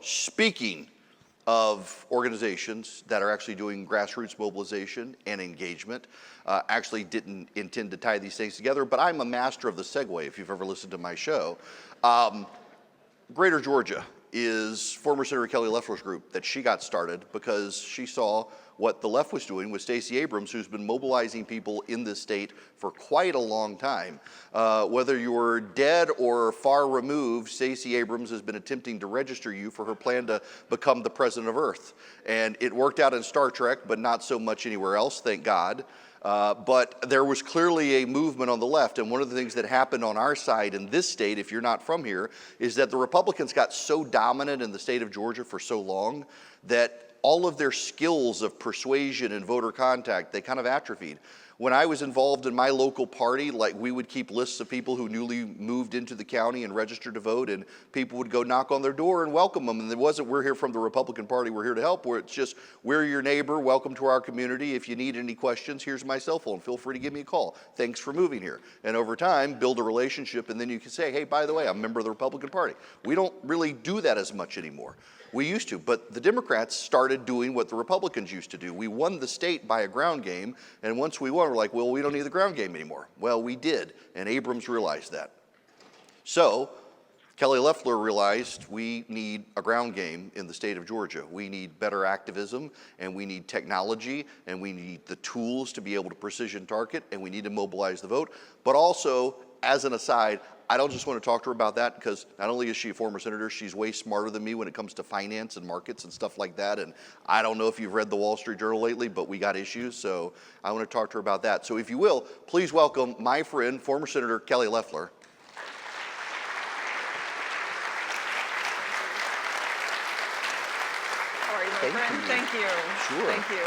speaking of organizations that are actually doing grassroots mobilization and engagement, actually didn't intend to tie these things together, but I'm a master of the segue if you've ever listened to my show. Greater Georgia is former Senator Kelly Loeffler's group that she got started because she saw what the left was doing with Stacey Abrams, who's been mobilizing people in this state for quite a long time. Whether you're dead or far removed, Stacey Abrams has been attempting to register you for her plan to become the president of Earth. And it worked out in Star Trek, but not so much anywhere else, thank God. But there was clearly a movement on the left, and one of the things that happened on our side in this state, if you're not from here, is that the Republicans got so dominant in the state of Georgia for so long that all of their skills of persuasion and voter contact, they kind of atrophied. When I was involved in my local party, like we would keep lists of people who newly moved into the county and registered to vote, and people would go knock on their door and welcome them. And it wasn't, we're here from the Republican Party, we're here to help, where it's just, we're your neighbor, welcome to our community. If you need any questions, here's my cell phone, feel free to give me a call. Thanks for moving here. And over time, build a relationship, and then you can say, hey, by the way, I'm a member of the Republican Party. We don't really do that as much anymore. We used to, but the Democrats started doing what the Republicans used to do. We won the state by a ground game, and once we won, we're like, well, we don't need the ground game anymore. Well, we did, and Abrams realized that. So Kelly Loeffler realized we need a ground game in the state of Georgia. We need better activism, and we need technology, and we need the tools to be able to precision target, and we need to mobilize the vote. But also, as an aside, I don't just want to talk to her about that because not only is she a former senator, she's way smarter than me when it comes to finance and markets and stuff like that. And I don't know if you've read the Wall Street Journal lately, but we got issues, so I want to talk to her about that. So if you will, please welcome my friend, former Senator Kelly Loeffler. How are you, my friend? Thank you. Sure. Thank you.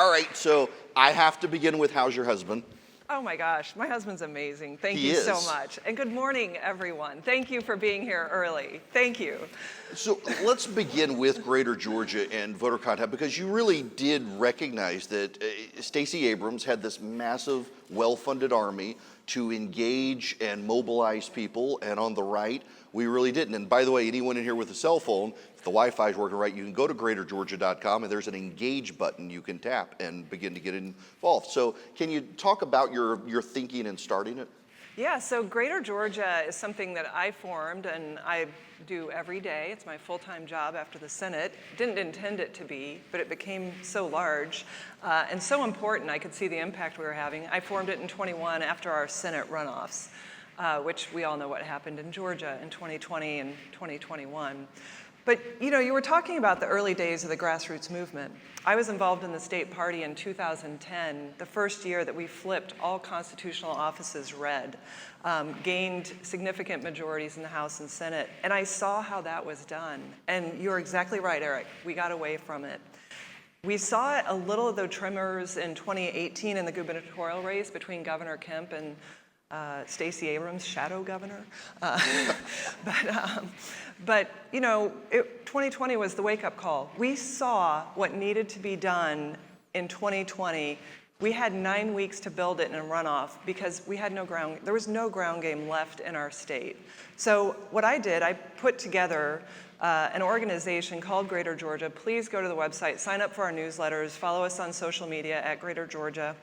All right, so I have to begin with, how's your husband? Oh my gosh, my husband's amazing. Thank He you is. so much. And good morning, everyone. Thank you for being here early. Thank you. So let's begin with Greater Georgia and voter contact, because you really did recognize that Stacey Abrams had this massive, well-funded army to engage and mobilize people, and on the right, we really didn't. And by the way, anyone in here with a cell phone, if the Wi-Fi is working right, you can go to greatergeorgia.com, and there's an engage button you can tap and begin to get involved. So can you talk about your thinking in starting it? Yeah, so Greater Georgia is something that I formed and I do every day. It's my full-time job after the Senate. Didn't intend it to be, but it became so large and so important. I could see the impact we were having. I formed it in 21 after our Senate runoffs, which we all know what happened in Georgia in 2020 and 2021. But you know, you were talking about the early days of the grassroots movement. I was involved in the state party in 2010, the first year that we flipped all constitutional offices red, gained significant majorities in the House and Senate, and I saw how that was done. And you're exactly right, Eric, we got away from it. We saw a little of the tremors in 2018 in the gubernatorial race between Governor Kemp and Stacey Abrams, shadow governor. But you know, 2020 was the wake-up call. We saw what needed to be done in 2020. We had 9 weeks to build it in a runoff because we had there was no ground game left in our state. So what I did, I put together an organization called Greater Georgia. Please go to the website, sign up for our newsletters, follow us on social media at Greater Georgia.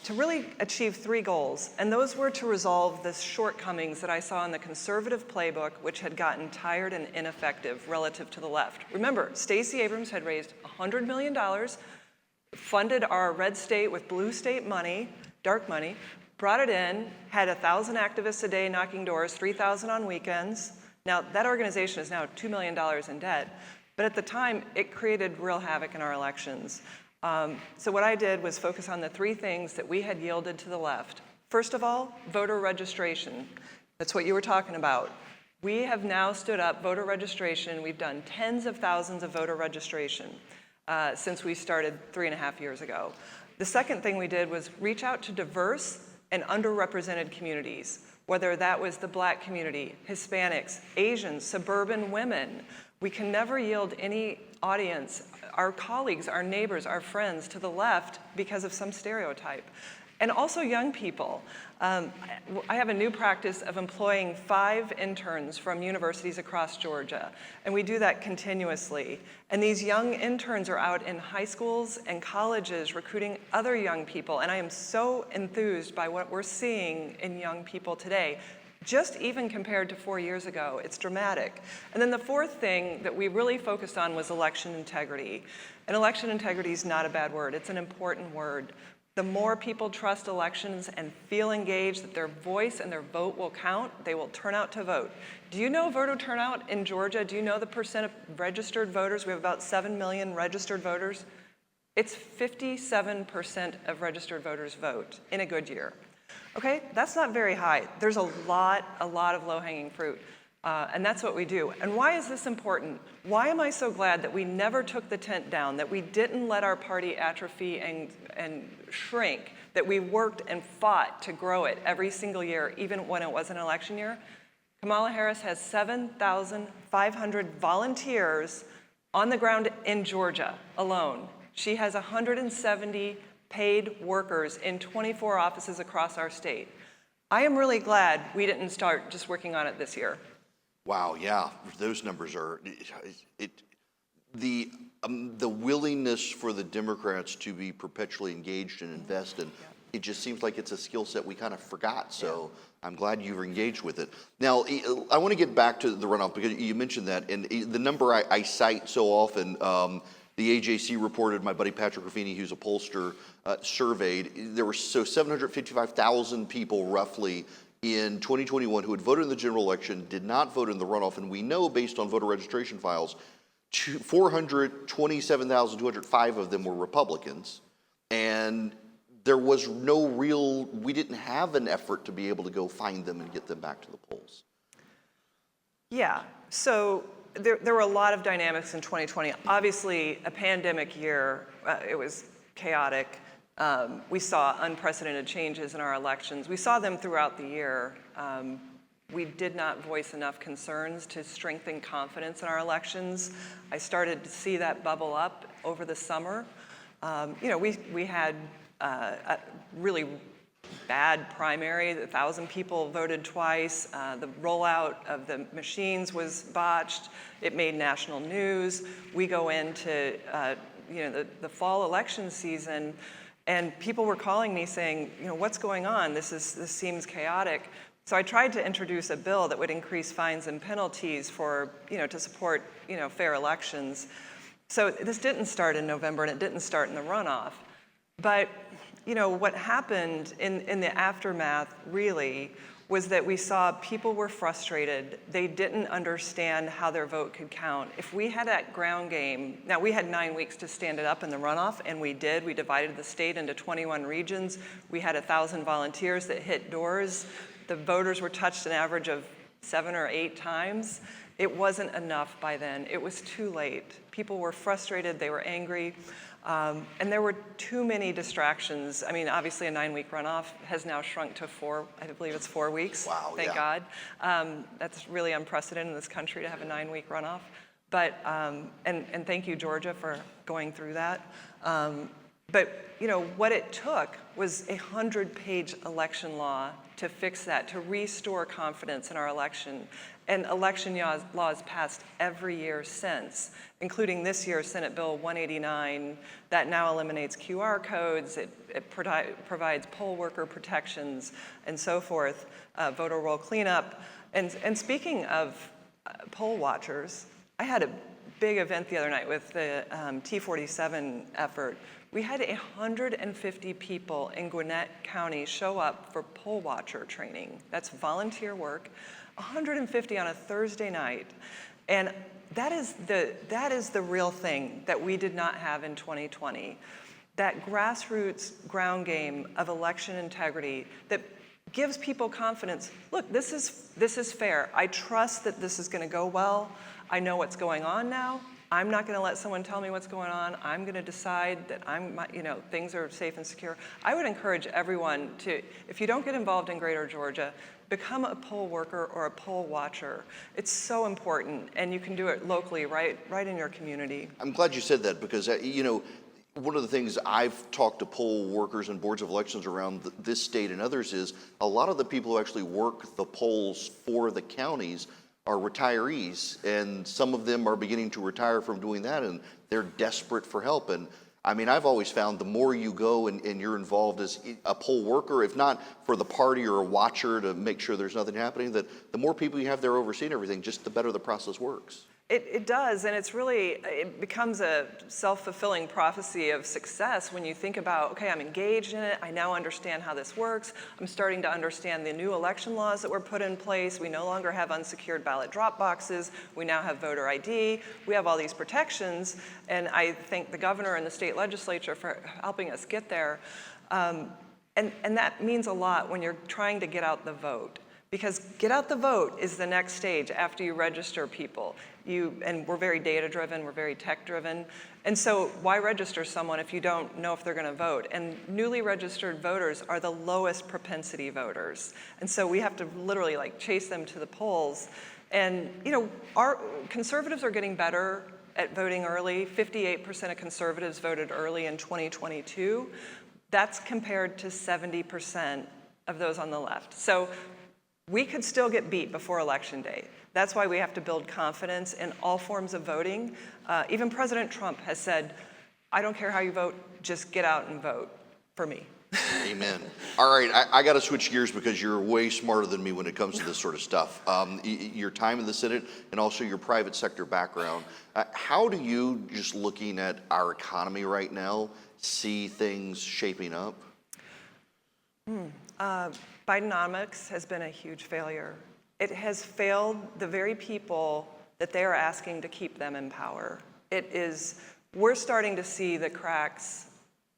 To really achieve 3 goals. And those were to resolve the shortcomings that I saw in the conservative playbook, which had gotten tired and ineffective relative to the left. Remember, Stacey Abrams had raised $100 million, funded our red state with blue state money, dark money, brought it in, had 1,000 activists a day knocking doors, 3,000 on weekends. Now, that organization is now $2 million in debt. But at the time, it created real havoc in our elections. So what I did was focus on the 3 things that we had yielded to the left. First of all, voter registration. That's what you were talking about. We have now stood up voter registration. We've done tens of thousands of voter registration since we started 3.5 years ago. The second thing we did was reach out to diverse and underrepresented communities, whether that was the Black community, Hispanics, Asians, suburban women. We can never yield any audience, our colleagues, our neighbors, our friends to the left because of some stereotype. And also young people. I have a new practice of employing 5 interns from universities across Georgia, and we do that continuously. And these young interns are out in high schools and colleges recruiting other young people, and I am so enthused by what we're seeing in young people today. Just even compared to 4 years ago, it's dramatic. And then the fourth thing that we really focused on was election integrity. And election integrity is not a bad word, it's an important word. The more people trust elections and feel engaged that their voice and their vote will count, they will turn out to vote. Do you know voter turnout in Georgia? Do you know the percent of registered voters? We have about 7 million registered voters. It's 57% of registered voters vote in a good year. Okay, that's not very high. There's a lot of low-hanging fruit. And that's what we do. And why is this important? Why am I so glad that we never took the tent down, that we didn't let our party atrophy and shrink, that we worked and fought to grow it every single year, even when it was an election year? Kamala Harris has 7,500 volunteers on the ground in Georgia alone. She has 170 paid workers in 24 offices across our state. I am really glad we didn't start just working on it this year. Wow, yeah, those numbers are, the willingness for the Democrats to be perpetually engaged and invest in, it just seems like it's a skill set we kind of forgot, so I'm glad you're engaged with it. Now, I want to get back to the runoff, because you mentioned that, and the number I cite so often, the AJC reported, my buddy Patrick Ruffini, who's a pollster, surveyed, there were 755,000 people roughly in 2021 who had voted in the general election, did not vote in the runoff, and we know based on voter registration files, 427,205 of them were Republicans, and there was no real, we didn't have an effort to be able to go find them and get them back to the polls. Yeah, so there were a lot of dynamics in 2020. Obviously, a pandemic year, it was chaotic. We saw unprecedented changes in our elections. We saw them throughout the year. We did not voice enough concerns to strengthen confidence in our elections. I started to see that bubble up over the summer. We had a really bad primary. 1,000 people voted twice. The rollout of the machines was botched. It made national news. We go into the fall election season, and people were calling me saying, what's going on? This seems chaotic. So I tried to introduce a bill that would increase fines and penalties for, to support, fair elections. So this didn't start in November, and it didn't start in the runoff. But, what happened in the aftermath really was that we saw people were frustrated. They didn't understand how their vote could count. If we had that ground game, now we had 9 weeks to stand it up in the runoff, and we did. We divided the state into 21 regions. We had 1,000 volunteers that hit doors. The voters were touched an average of 7 or 8 times. It wasn't enough by then. It was too late. People were frustrated, they were angry, and there were too many distractions. I mean, obviously a 9-week runoff has now shrunk to 4, I believe it's 4 weeks. Wow, thank God. That's really unprecedented in this country to have a 9-week runoff. But, and thank you, Georgia, for going through that. But what it took was a 100-page election law to fix that, to restore confidence in our election. And election laws passed every year since, including this year's Senate Bill 189 that now eliminates QR codes. It provides poll worker protections and so forth, voter roll cleanup. And speaking of poll watchers, I had a big event the other night with the T47 effort. We had 150 people in Gwinnett County show up for poll watcher training. That's volunteer work, 150 on a Thursday night. And that is the real thing that we did not have in 2020. That grassroots ground game of election integrity that gives people confidence. Look, this is fair. I trust that this is going to go well. I know what's going on now. I'm not going to let someone tell me what's going on. I'm going to decide that things are safe and secure. I would encourage everyone to, if you don't get involved in Greater Georgia, become a poll worker or a poll watcher. It's so important, and you can do it locally, right in your community. I'm glad you said that, because One of the things I've talked to poll workers and boards of elections around this state and others is a lot of the people who actually work the polls for the counties are retirees, and some of them are beginning to retire from doing that, and they're desperate for help. And I mean, I've always found the more you go and you're involved as a poll worker, if not for the party or a watcher to make sure there's nothing happening, that the more people you have there overseeing everything, just the better the process works. It does, and it becomes a self-fulfilling prophecy of success when you think about, okay, I'm engaged in it, I now understand how this works, I'm starting to understand the new election laws that were put in place, we no longer have unsecured ballot drop boxes, we now have voter ID, we have all these protections, and I thank the governor and the state legislature for helping us get there. And that means a lot when you're trying to get out the vote. Because get out the vote is the next stage after you register people. And we're very data-driven, we're very tech-driven. And so why register someone if you don't know if they're gonna vote? And newly registered voters are the lowest propensity voters. And so we have to literally like chase them to the polls. And our conservatives are getting better at voting early. 58% of conservatives voted early in 2022. That's compared to 70% of those on the left. So we could still get beat before Election Day. That's why we have to build confidence in all forms of voting. Even President Trump has said, I don't care how you vote, just get out and vote for me. Amen. All right, I got to switch gears because you're way smarter than me when it comes to this sort of stuff. Your time in the Senate and also your private sector background. How do you, just looking at our economy right now, see things shaping up? Bidenomics has been a huge failure. It has failed the very people that they are asking to keep them in power. We're starting to see the cracks,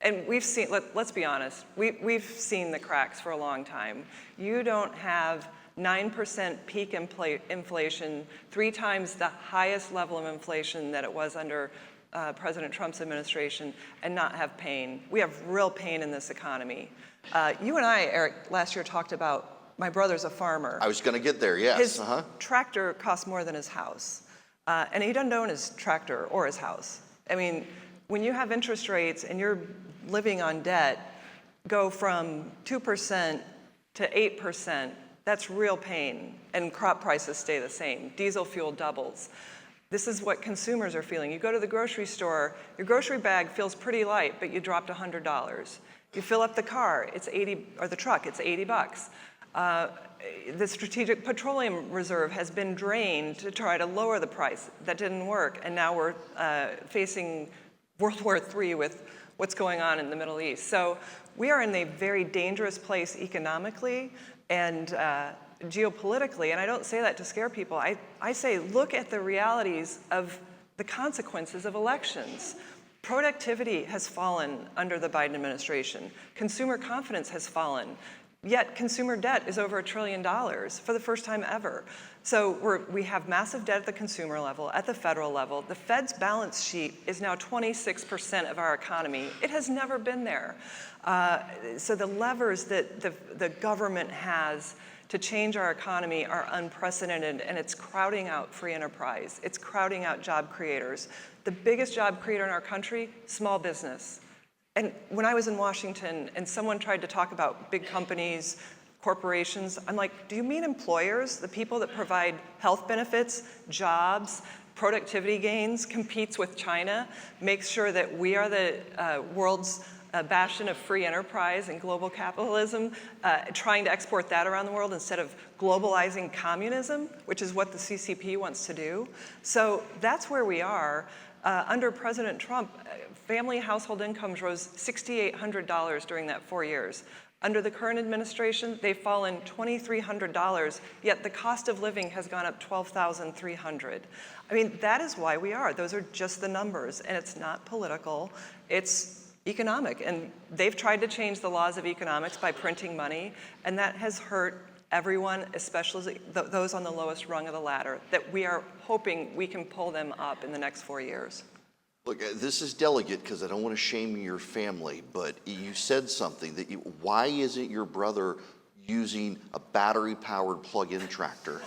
and we've seen, let's be honest, we've seen the cracks for a long time. You don't have 9% peak inflation, 3 times the highest level of inflation that it was under President Trump's administration, and not have pain. We have real pain in this economy. You and I, Eric, last year talked about, my brother's a farmer. I was going to get there, yes. His tractor costs more than his house. And he doesn't own his tractor or his house. I mean, when you have interest rates and you're living on debt go from 2% to 8%, that's real pain. And crop prices stay the same. Diesel fuel doubles. This is what consumers are feeling. You go to the grocery store, your grocery bag feels pretty light, but you dropped $100. You fill up the car, it's 80, or the truck, it's $80. The Strategic Petroleum Reserve has been drained to try to lower the price. That didn't work, and now we're facing World War III with what's going on in the Middle East. So we are in a very dangerous place economically and geopolitically, and I don't say that to scare people. I say look at the realities of the consequences of elections. Productivity has fallen under the Biden administration. Consumer confidence has fallen. Yet consumer debt is over $1 trillion for the first time ever. So we have massive debt at the consumer level, at the federal level. The Fed's balance sheet is now 26% of our economy. It has never been there. So the levers that the government has to change our economy are unprecedented, and it's crowding out free enterprise. It's crowding out job creators. The biggest job creator in our country, small business. And when I was in Washington and someone tried to talk about big companies, corporations, I'm like, do you mean employers, the people that provide health benefits, jobs, productivity gains, competes with China, makes sure that we are the world's bastion of free enterprise and global capitalism, trying to export that around the world instead of globalizing communism, which is what the CCP wants to do. So that's where we are. Under President Trump, family household incomes rose $6,800 during that 4 years. Under the current administration, they've fallen $2,300, yet the cost of living has gone up $12,300. I mean, that is why we are. Those are just the numbers, and it's not political, it's economic. And they've tried to change the laws of economics by printing money, and that has hurt everyone, especially those on the lowest rung of the ladder, that we are hoping we can pull them up in the next 4 years. Look, this is delicate because I don't want to shame your family, but you said something that why isn't your brother using a battery-powered plug-in tractor?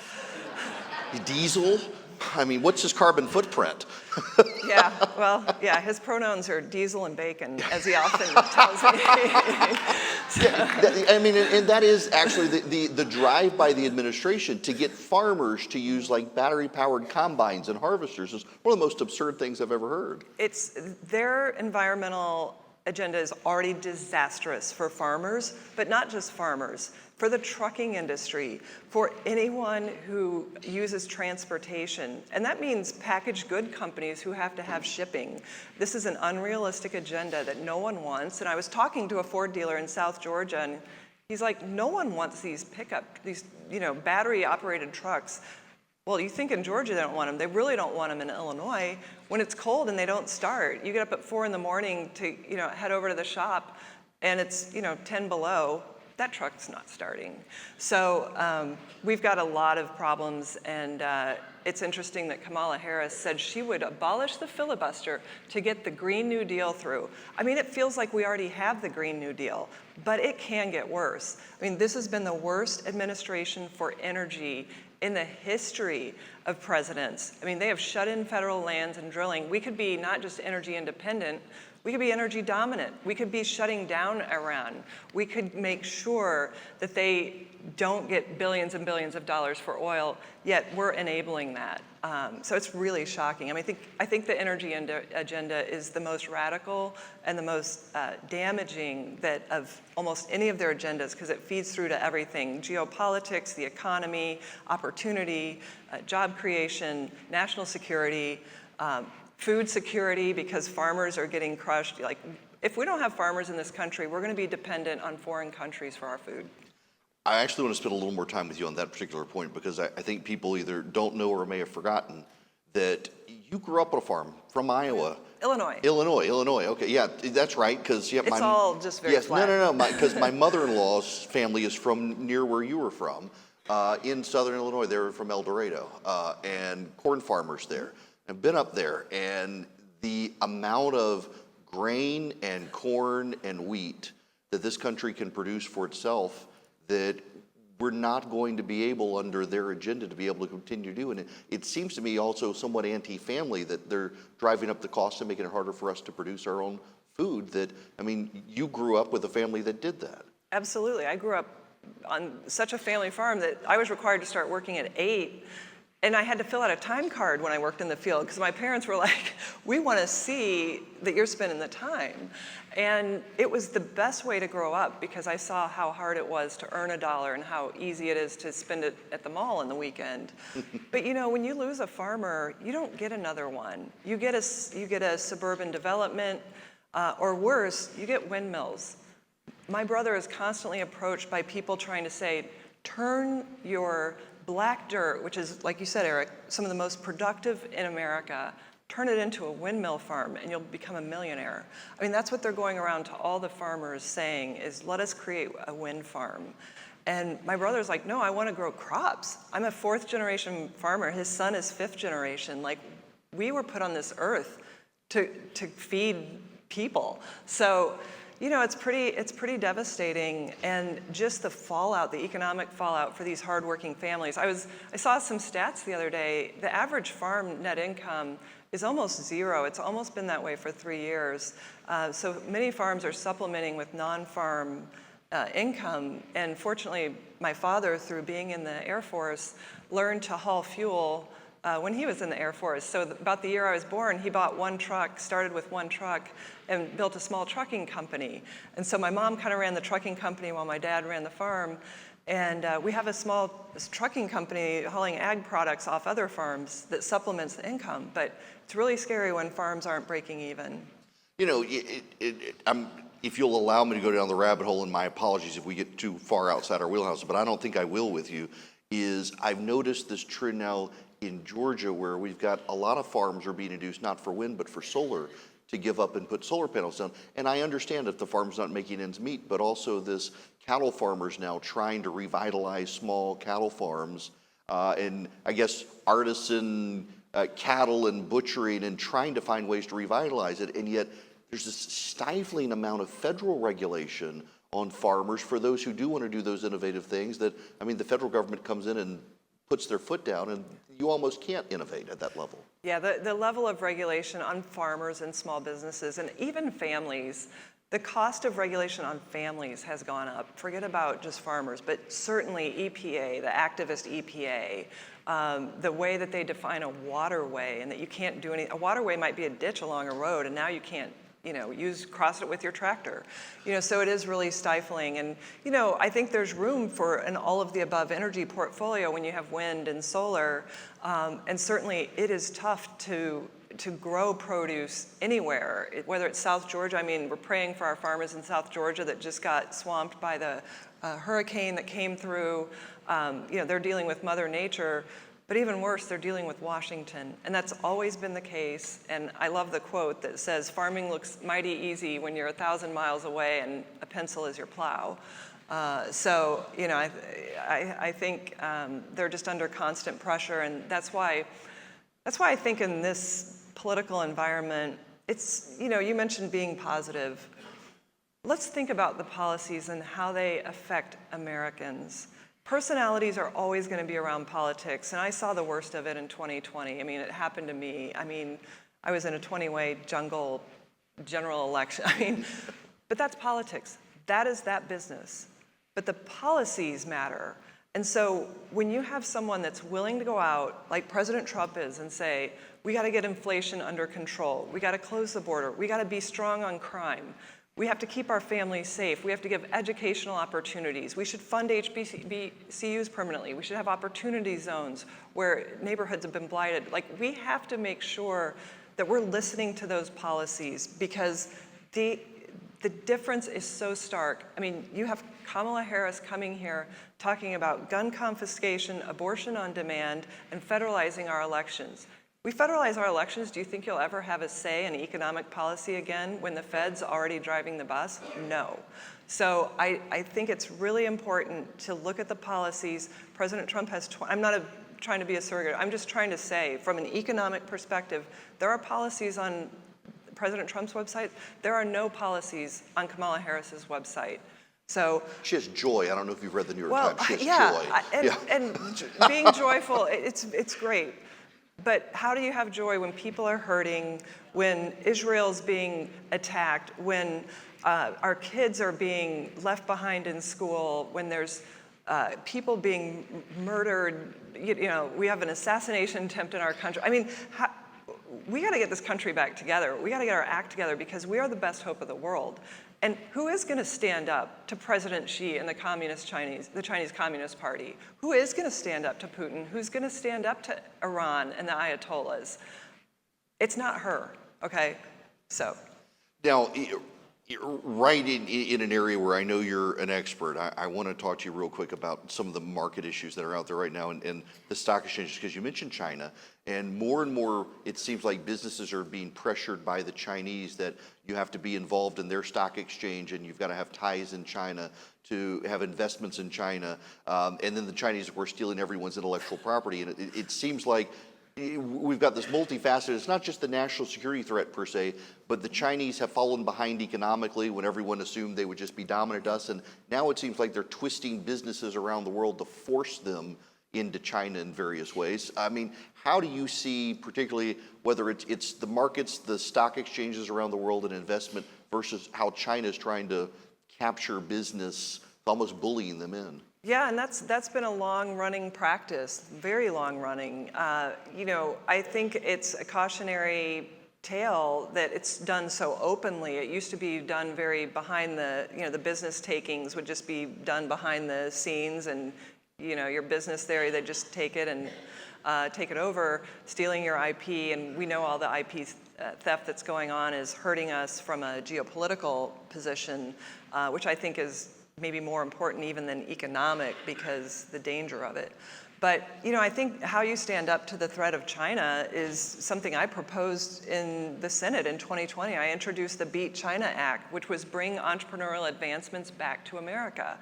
Diesel? I mean, what's his carbon footprint? Yeah, well, yeah, his pronouns are diesel and bacon, as he often tells me. I mean, and that is actually the drive by the administration to get farmers to use like battery-powered combines and harvesters is one of the most absurd things I've ever heard. It's their environmental agenda is already disastrous for farmers, but not just farmers, for the trucking industry, for anyone who uses transportation. And that means packaged good companies who have to have shipping. This is an unrealistic agenda that no one wants. And I was talking to a Ford dealer in South Georgia, and he's like, no one wants these battery operated trucks. Well, you think in Georgia they don't want them. They really don't want them in Illinois. When it's cold and they don't start, you get up at 4 in the morning to head over to the shop, and it's 10 below. That truck's not starting. So we've got a lot of problems, and it's interesting that Kamala Harris said she would abolish the filibuster to get the Green New Deal through. I mean, it feels like we already have the Green New Deal, but it can get worse. I mean, this has been the worst administration for energy in the history of presidents. I mean, they have shut in federal lands and drilling. We could be not just energy independent, we could be energy dominant. We could be shutting down Iran. We could make sure that they don't get billions and billions of dollars for oil, yet we're enabling that. So it's really shocking. I mean, I think the energy agenda is the most radical and the most damaging of almost any of their agendas, because it feeds through to everything: geopolitics, the economy, opportunity, job creation, national security, food security, because farmers are getting crushed. Like, if we don't have farmers in this country, we're going to be dependent on foreign countries for our food. I actually want to spend a little more time with you on that particular point, because I think people either don't know or may have forgotten that you grew up on a farm from Iowa. Illinois. Illinois. Okay, yeah, that's right. Because it's all just very flat. No. Because my mother-in-law's family is from near where you were from, in southern Illinois. They were from El Dorado, and corn farmers there. I've been up there, and the amount of grain and corn and wheat that this country can produce for itself, that we're not going to be able, under their agenda, to be able to continue to do. And it seems to me also somewhat anti-family that they're driving up the cost and making it harder for us to produce our own food. That, I mean, you grew up with a family that did that. Absolutely. I grew up on such a family farm that I was required to start working at 8. And I had to fill out a time card when I worked in the field, because my parents were like, we want to see that you're spending the time. And it was the best way to grow up, because I saw how hard it was to earn $1 and how easy it is to spend it at the mall on the weekend. But when you lose a farmer, you don't get another one. You get a suburban development, or worse, you get windmills. My brother is constantly approached by people trying to say, turn your black dirt, which is, like you said, Eric, some of the most productive in America, turn it into a windmill farm and you'll become a millionaire. I mean, that's what they're going around to all the farmers saying, is let us create a wind farm. And my brother's like, no, I want to grow crops. I'm a 4th generation farmer. His son is 5th generation. Like, we were put on this earth to feed people. So, it's pretty devastating, and just the fallout, the economic fallout for these hardworking families. I saw some stats the other day. The average farm net income is almost zero. It's almost been that way for 3 years. So many farms are supplementing with non-farm income, and fortunately, my father, through being in the Air Force, learned to haul fuel when he was in the Air Force. So about the year I was born, he bought one truck, started with one truck, and built a small trucking company. And so my mom kind of ran the trucking company while my dad ran the farm. And we have a small trucking company hauling ag products off other farms that supplements the income. But it's really scary when farms aren't breaking even. If you'll allow me to go down the rabbit hole, and my apologies if we get too far outside our wheelhouse, but I don't think I will with you, is I've noticed this trend now in Georgia where we've got a lot of farms are being induced, not for wind, but for solar, to give up and put solar panels down. And I understand if the farm's not making ends meet, but also this cattle farmers now trying to revitalize small cattle farms, and I guess artisan cattle and butchering, and trying to find ways to revitalize it. And yet there's this stifling amount of federal regulation on farmers for those who do want to do those innovative things that, I mean, the federal government comes in and puts their foot down, and you almost can't innovate at that level. Yeah, the level of regulation on farmers and small businesses and even families, the cost of regulation on families has gone up. Forget about just farmers, but certainly EPA, the activist EPA, the way that they define a waterway and that you can't do a waterway might be a ditch along a road and now you can't, cross it with your tractor. So it is really stifling. And, I think there's room for an all of the above energy portfolio when you have wind and solar. And certainly it is tough to grow produce anywhere, whether it's South Georgia. I mean, we're praying for our farmers in South Georgia that just got swamped by the hurricane that came through. They're dealing with Mother Nature. But even worse, they're dealing with Washington. And that's always been the case. And I love the quote that says, farming looks mighty easy when you're 1,000 miles away and a pencil is your plow. I think they're just under constant pressure. And that's why I think in this political environment, it's, you mentioned being positive. Let's think about the policies and how they affect Americans. Personalities are always going to be around politics, and I saw the worst of it in 2020. I mean, it happened to me. I mean, I was in a 20-way jungle general election. But that's politics. That is that business. But the policies matter. And so when you have someone that's willing to go out, like President Trump is, and say, we got to get inflation under control, we got to close the border, we got to be strong on crime, we have to keep our families safe. We have to give educational opportunities. We should fund HBCUs permanently. We should have opportunity zones where neighborhoods have been blighted. Like, we have to make sure that we're listening to those policies because the difference is so stark. I mean, you have Kamala Harris coming here talking about gun confiscation, abortion on demand, and federalizing our elections. We federalize our elections, do you think you'll ever have a say in economic policy again when the Fed's already driving the bus? No. So I think it's really important to look at the policies. President Trump has, I'm not trying to be a surrogate, I'm just trying to say from an economic perspective, there are policies on President Trump's website. There are no policies on Kamala Harris's website. So she has joy. I don't know if you've read the New York Times. She has joy. And being joyful, it's great. But how do you have joy when people are hurting, when Israel's being attacked, when our kids are being left behind in school, when there's people being murdered? We have an assassination attempt in our country. I mean, we got to get this country back together. We got to get our act together because we are the best hope of the world. And who is going to stand up to President Xi and the Chinese Communist Party? Who is going to stand up to Putin? Who's going to stand up to Iran and the Ayatollahs? It's not her, okay? So. Now, right in an area where I know you're an expert, I want to talk to you real quick about some of the market issues that are out there right now and the stock exchanges, because you mentioned China, and more it seems like businesses are being pressured by the Chinese that you have to be involved in their stock exchange and you've got to have ties in China to have investments in China, and then the Chinese, of course, stealing everyone's intellectual property, and it seems like we've got this multifaceted, it's not just the national security threat per se, but the Chinese have fallen behind economically when everyone assumed they would just be dominant to us. And now it seems like they're twisting businesses around the world to force them into China in various ways. I mean, how do you see, particularly whether it's the markets, the stock exchanges around the world and investment versus how China is trying to capture business, almost bullying them in? Yeah, and that's been a long-running practice, very long-running. I think it's a cautionary tale that it's done so openly. It used to be done very behind the business takings would just be done behind the scenes, and your business there, they just take it and take it over, stealing your IP, and we know all the IP theft that's going on is hurting us from a geopolitical position, which I think is maybe more important even than economic because the danger of it. But, I think how you stand up to the threat of China is something I proposed in the Senate in 2020. I introduced the Beat China Act, which was bring entrepreneurial advancements back to America.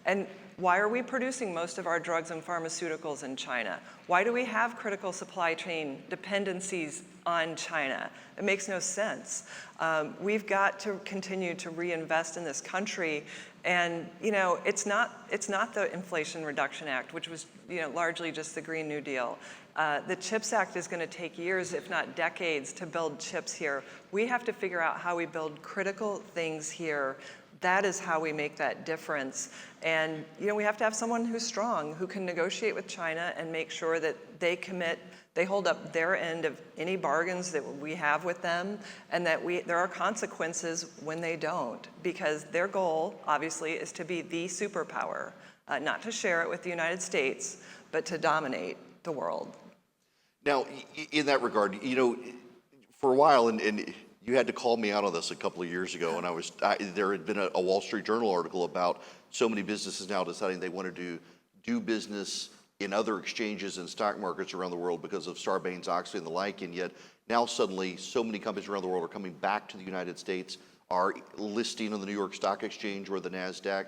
And why are we producing most of our drugs and pharmaceuticals in China? Why do we have critical supply chain dependencies on China? It makes no sense. We've got to continue to reinvest in this country. And it's not the Inflation Reduction Act, which was largely just the Green New Deal. The CHIPS Act is going to take years, if not decades, to build chips here. We have to figure out how we build critical things here. That is how we make that difference. And we have to have someone who's strong, who can negotiate with China and make sure that they hold up their end of any bargains that we have with them, and that there are consequences when they don't, because their goal, obviously, is to be the superpower, not to share it with the United States, but to dominate the world. Now, in that regard, for a while, and you had to call me out on this a couple of years ago, and there had been a Wall Street Journal article about so many businesses now deciding they wanted to do business in other exchanges and stock markets around the world because of Sarbanes-Oxley and the like, and yet now suddenly so many companies around the world are coming back to the United States, are listing on the New York Stock Exchange or the NASDAQ.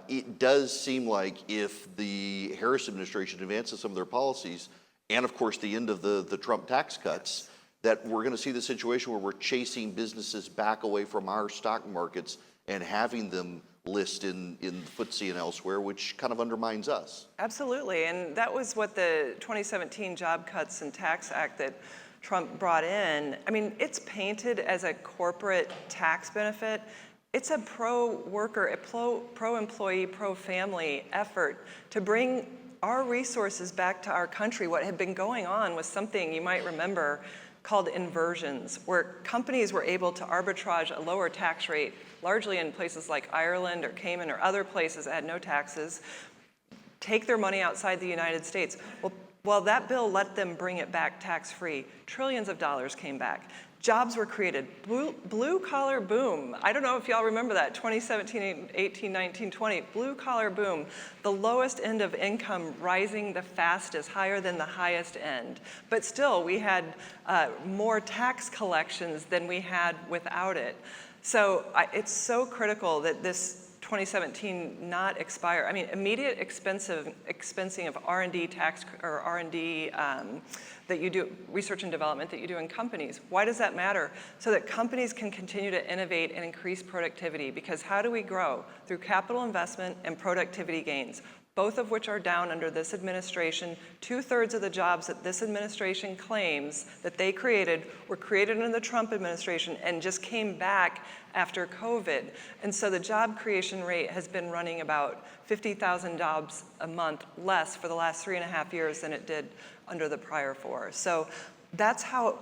It does seem like if the Harris administration advances some of their policies, and of course the end of the Trump tax cuts, that we're going to see the situation where we're chasing businesses back away from our stock markets and having them list in the FTSE and elsewhere, which kind of undermines us. Absolutely, and that was what the 2017 Job Cuts and Tax Act that Trump brought in. I mean, it's painted as a corporate tax benefit. It's a pro-worker, a pro-employee, pro-family effort to bring our resources back to our country. What had been going on was something you might remember called inversions, where companies were able to arbitrage a lower tax rate, largely in places like Ireland or Cayman or other places that had no taxes, take their money outside the United States. Well, that bill let them bring it back tax-free. Trillions of dollars came back. Jobs were created. Blue-collar boom. I don't know if y'all remember that, 2017, 18, 19, 20. Blue-collar boom. The lowest end of income rising the fastest, higher than the highest end. But still, we had more tax collections than we had without it. So it's so critical that this 2017 not expire. I mean, immediate expensing of R&D tax or R&D that you do, research and development that you do in companies. Why does that matter? So that companies can continue to innovate and increase productivity. Because how do we grow? Through capital investment and productivity gains, both of which are down under this administration. 2/3 of the jobs that this administration claims that they created were created under the Trump administration and just came back after COVID. And so the job creation rate has been running about 50,000 jobs a month less for the last 3.5 years than it did under the prior 4. So that's how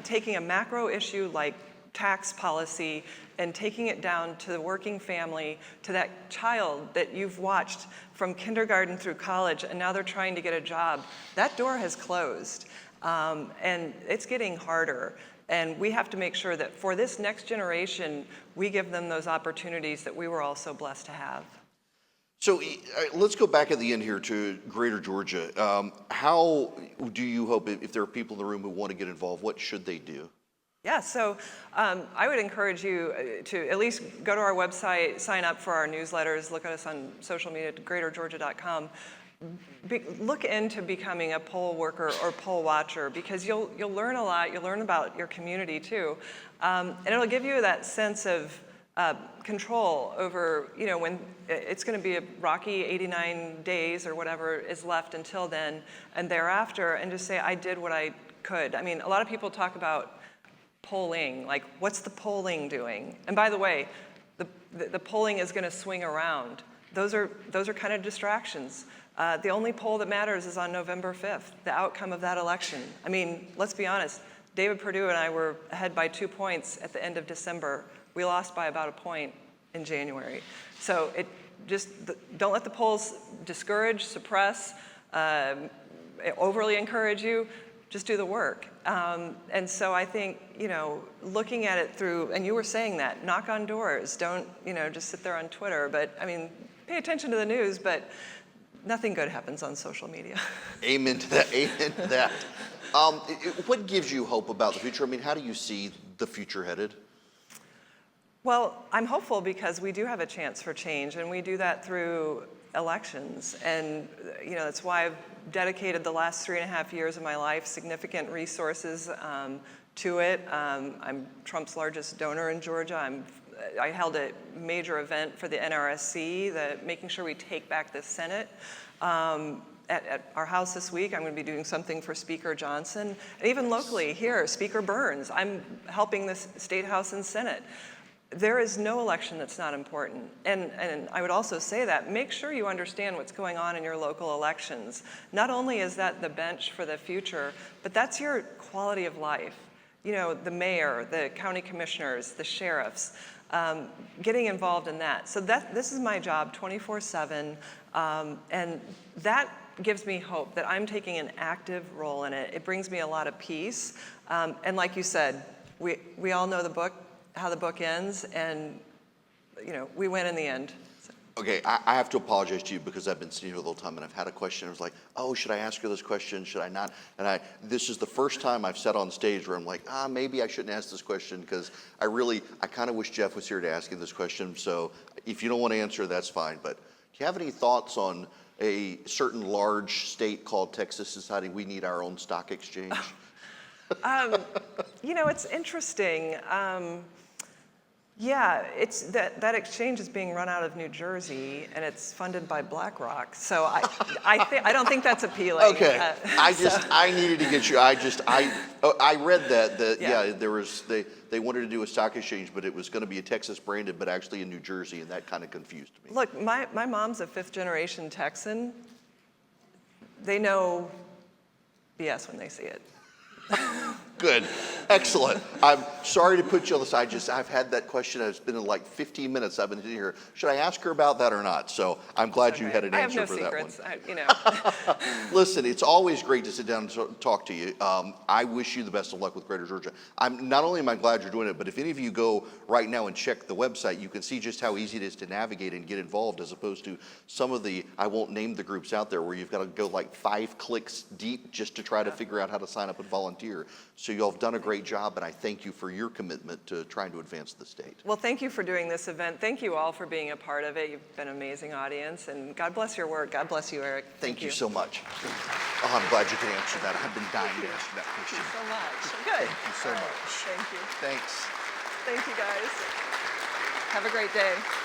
taking a macro issue like tax policy and taking it down to the working family, to that child that you've watched from kindergarten through college, and now they're trying to get a job, that door has closed. And it's getting harder. And we have to make sure that for this next generation, we give them those opportunities that we were all so blessed to have. So let's go back at the end here to Greater Georgia. How do you hope, if there are people in the room who want to get involved, what should they do? Yeah, so I would encourage you to at least go to our website, sign up for our newsletters, look at us on social media at greatergeorgia.com. Look into becoming a poll worker or poll watcher, because you'll learn a lot. You'll learn about your community too, and it'll give you that sense of control over, when it's going to be a rocky 89 days or whatever is left until then and thereafter, and just say, I did what I could. I mean, a lot of people talk about polling, like what's the polling doing? And by the way, the polling is going to swing around. Those are kind of distractions. The only poll that matters is on November 5th, the outcome of that election. I mean, let's be honest. David Perdue and I were ahead by 2 points at the end of December. We lost by about a point in January. So don't let the polls discourage, suppress, overly encourage you. Just do the work. And so I think, looking at it through, and you were saying that, knock on doors. Don't, just sit there on Twitter. But, I mean, pay attention to the news, but nothing good happens on social media. Amen to that. Amen to that. What gives you hope about the future? I mean, how do you see the future headed? Well, I'm hopeful because we do have a chance for change, and we do that through elections. And, that's why I've dedicated the last 3.5 years of my life, significant resources to it. I'm Trump's largest donor in Georgia. I'm I held a major event for the NRSC, making sure we take back the Senate. At our house this week, I'm going to be doing something for Speaker Johnson. And even locally here, Speaker Burns, I'm helping the State House and Senate. There is no election that's not important. And I would also say that, make sure you understand what's going on in your local elections. Not only is that the bench for the future, but that's your quality of life. You know, the mayor, the county commissioners, the sheriffs, getting involved in that. So this is my job 24/7, and that gives me hope that I'm taking an active role in it. It brings me a lot of peace. And like you said, we all know the book, how the book ends, and you know, we win in the end. So. Okay, I have to apologize to you because I've been sitting here the whole time and I've had a question. I was like, oh, should I ask her this question? Should I not? And this is the first time I've sat on stage where I'm like, maybe I shouldn't ask this question because I kind of wish Jeff was here to ask you this question. So if you don't want to answer, that's fine. But do you have any thoughts on a certain large state called Texas deciding we need our own stock exchange? You know, it's interesting. Yeah, it's that exchange is being run out of New Jersey, and it's funded by BlackRock. So I don't think that's appealing. Okay, I needed to get you. I read that they wanted to do a stock exchange, but it was going to be a Texas branded, but actually in New Jersey, and that kind of confused me. Look, my mom's a 5th generation Texan. They know BS when they see it. Good, excellent. I'm sorry to put you on the side. I've had that question. It's been in like 15 minutes. I've been sitting here. Should I ask her about that or not? So I'm glad you had an answer for that one. I have no secrets. Listen, it's always great to sit down and talk to you. I wish you the best of luck with Greater Georgia. Not only am I glad you're doing it, but if any of you go right now and check the website, you can see just how easy it is to navigate and get involved, as opposed to some of the, I won't name the groups out there, where you've got to go like 5 clicks deep just to try to figure out how to sign up and volunteer. So y'all have done a great job, and I thank you for your commitment to trying to advance the state. Well, thank you for doing this event. Thank you all for being a part of it. You've been an amazing audience, and God bless your work. God bless you, Eric. Thank you so much. Oh, I'm glad you could answer that. I've been dying to answer that question. Thank you so much. Good. Thank you so much. Thank you. Thanks. Thank you, guys. Have a great day.